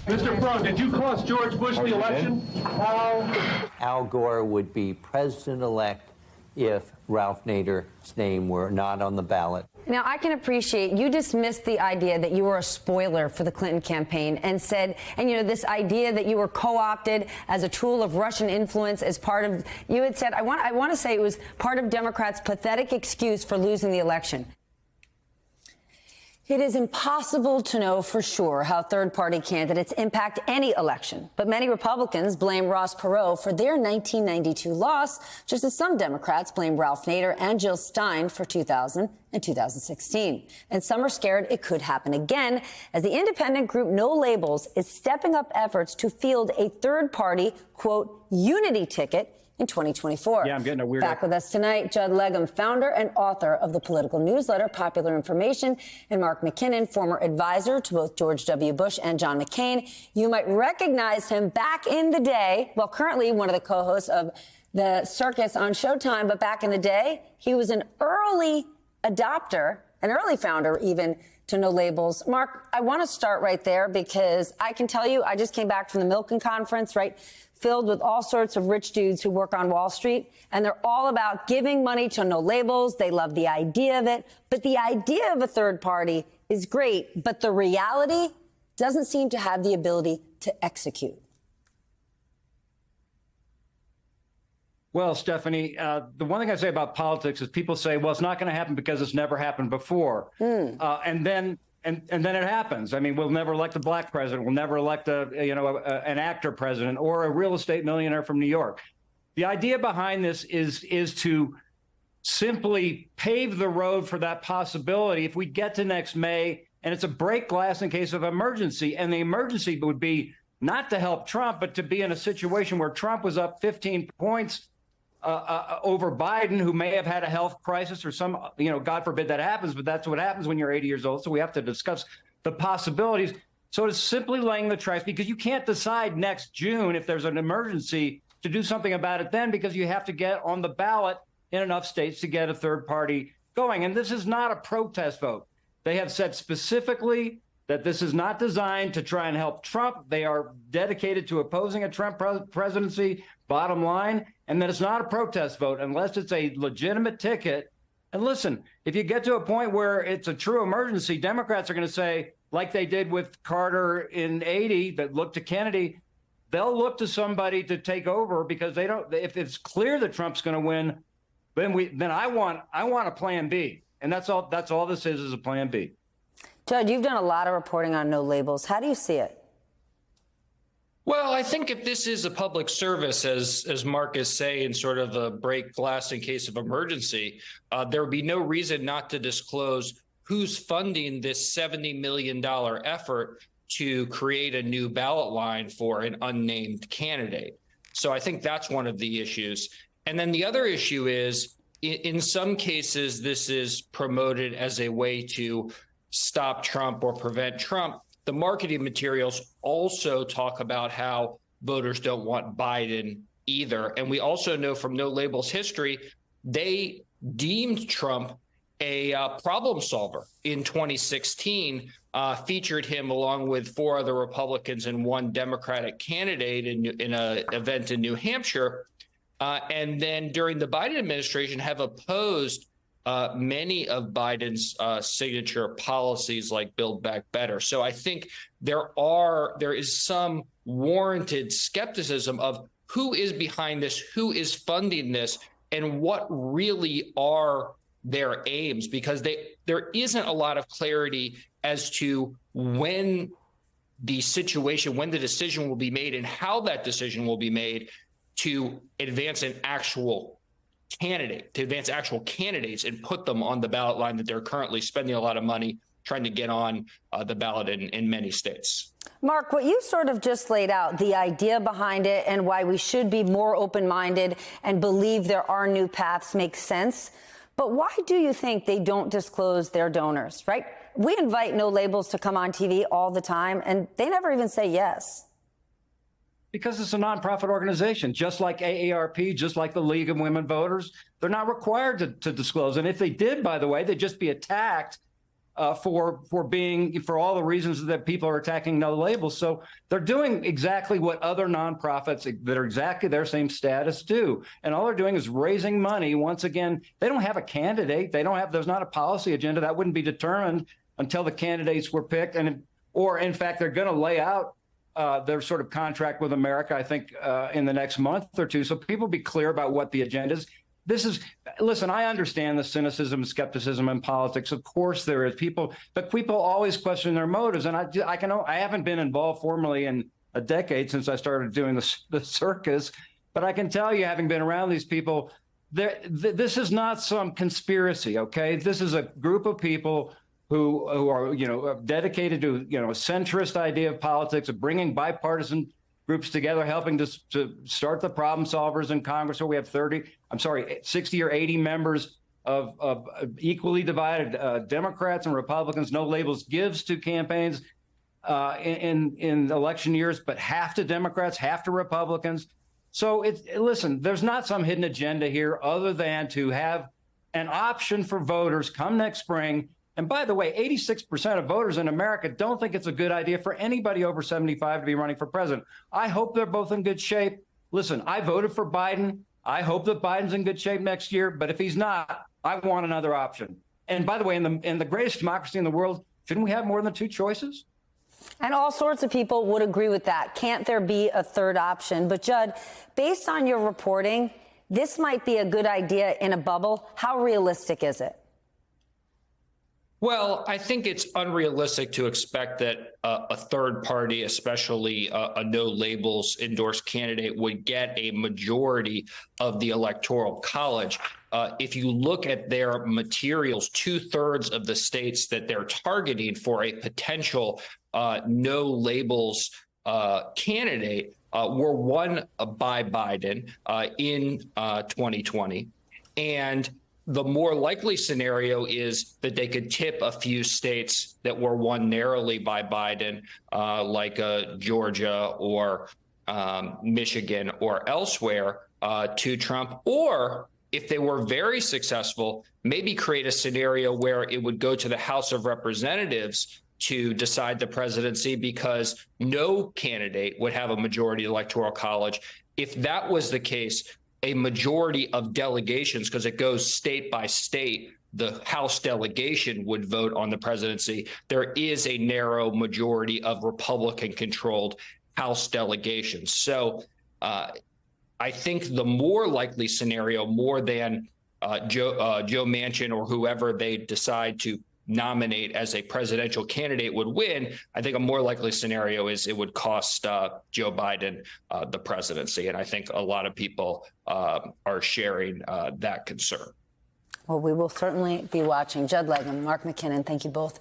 Mr. Pro, did you cost George Bush the election? Al Gore would be president-elect if Ralph Nader's name were not on the ballot. Now, I can appreciate you dismissed the idea that you were a spoiler for the Clinton campaign and said, and you know, this idea that you were co-opted as a tool of Russian influence as part of, you had said, I want to say it was part of Democrats' pathetic excuse for losing the election. It is impossible to know for sure how third-party candidates impact any election, but many Republicans blame Ross Perot for their 1992 loss, just as some Democrats blame Ralph Nader and Jill Stein for 2000 and 2016. And some are scared it could happen again, as the independent group No Labels is stepping up efforts to field a third-party, quote, unity ticket in 2024. Yeah, I'm getting a weird... Back with us tonight, Judd Legum, founder and author of the political newsletter Popular Information, and Mark McKinnon, former advisor to both George W. Bush and John McCain. You might recognize him back in the day, well, currently one of the co-hosts of The Circus on Showtime, but back in the day, he was an early adopter, an early founder even, to No Labels. Mark, I want to start right there because I can tell you, I just came back from the Milken Conference, right? Filled with all sorts of rich dudes who work on Wall Street, and they're all about giving money to No Labels. They love the idea of it, but the idea of a third party is great, but the reality doesn't seem to have the ability to execute. Well, Stephanie, the one thing I say about politics is people say, well, it's not going to happen because it's never happened before. And then it happens. I mean, we'll never elect a black president. We'll never elect an actor president or a real estate millionaire from New York. The idea behind this is to simply pave the road for that possibility if we get to next May, and it's a break glass in case of emergency. And the emergency would be not to help Trump, but to be in a situation where Trump was up 15 points over Biden, who may have had a health crisis or some, God forbid that happens, but that's what happens when you're 80 years old. So we have to discuss the possibilities. So it's simply laying the tracks, because you can't decide next June if there's an emergency to do something about it then, because you have to get on the ballot in enough states to get a third party going. And this is not a protest vote. They have said specifically that this is not designed to try and help Trump. They are dedicated to opposing a Trump presidency, bottom line, and that it's not a protest vote unless it's a legitimate ticket. And listen, if you get to a point where it's a true emergency, Democrats are going to say, like they did with Carter in 80, that looked to Kennedy, they'll look to somebody to take over, because they don't. If it's clear that Trump's going to win, then I want a plan B. And that's all this is a plan B. Judd, you've done a lot of reporting on No Labels. How do you see it? Well, I think if this is a public service, as Mark is saying, sort of a break glass in case of emergency, there would be no reason not to disclose who's funding this $70 million effort to create a new ballot line for an unnamed candidate. So I think that's one of the issues. And then the other issue is, in some cases, this is promoted as a way to stop Trump or prevent Trump. The marketing materials also talk about how voters don't want Biden either. And we also know from No Labels history, they deemed Trump a problem solver in 2016, featured him along with 4 other Republicans and 1 Democratic candidate in an event in New Hampshire. And then during the Biden administration have opposed many of Biden's signature policies like Build Back Better. So I think there is some warranted skepticism of who is behind this, who is funding this, and what really are their aims, because there isn't a lot of clarity as to when the decision will be made and how that decision will be made to advance an actual candidate, to advance actual candidates and put them on the ballot line that they're currently spending a lot of money trying to get on the ballot in many states. Mark, what you sort of just laid out, the idea behind it and why we should be more open-minded and believe there are new paths, makes sense. But why do you think they don't disclose their donors, right? We invite No Labels to come on TV all the time, and they never even say yes. Because it's a nonprofit organization, just like AARP, just like the League of Women Voters. They're not required to disclose. And if they did, by the way, they'd just be attacked for all the reasons that people are attacking no labels. So they're doing exactly what other nonprofits that are exactly their same status do. And all they're doing is raising money. Once again, they don't have a candidate. There's not a policy agenda that wouldn't be determined until the candidates were picked. Or in fact, they're going to lay out their sort of contract with America, I think, in the next month or two. So people be clear about what the agenda is. Listen, I understand the cynicism and skepticism in politics. Of course there is but people always question their motives. And I haven't been involved formally in a decade since I started doing the circus, but I can tell you, having been around these people, this is not some conspiracy, okay? This is a group of people who are, dedicated to, a centrist idea of politics, of bringing bipartisan groups together, helping to start the problem solvers in Congress. So we have 60 or 80 members of equally divided Democrats and Republicans. No labels gives to campaigns in election years, but half to Democrats, half to Republicans. So listen, there's not some hidden agenda here other than to have an option for voters come next spring. And by the way, 86% of voters in America don't think it's a good idea for anybody over 75 to be running for president. I hope they're both in good shape. Listen, I voted for Biden. I hope that Biden's in good shape next year. But if he's not, I want another option. And by the way, in the greatest democracy in the world, shouldn't we have more than two choices? And all sorts of people would agree with that. Can't there be a third option? But Judd, based on your reporting, this might be a good idea in a bubble. How realistic is it? Well, I think it's unrealistic to expect that a third party, especially a no labels endorsed candidate, would get a majority of the Electoral College. If you look at their materials, 2/3 of the states that they're targeting for a potential no labels candidate were won by Biden in 2020. And the more likely scenario is that they could tip a few states that were won narrowly by Biden, like Georgia or Michigan or elsewhere, to Trump. Or if they were very successful, maybe create a scenario where it would go to the House of Representatives to decide the presidency, because no candidate would have a majority Electoral College. If that was the case, a majority of delegations, because it goes state by state, the House delegation would vote on the presidency. There is a narrow majority of Republican-controlled House delegations. So I think the more likely scenario, more than Joe Manchin or whoever they decide to nominate as a presidential candidate would win, I think a more likely scenario is it would cost Joe Biden the presidency. And I think a lot of people are sharing that concern. Well, we will certainly be watching. Judd Legum, Mark McKinnon, thank you both.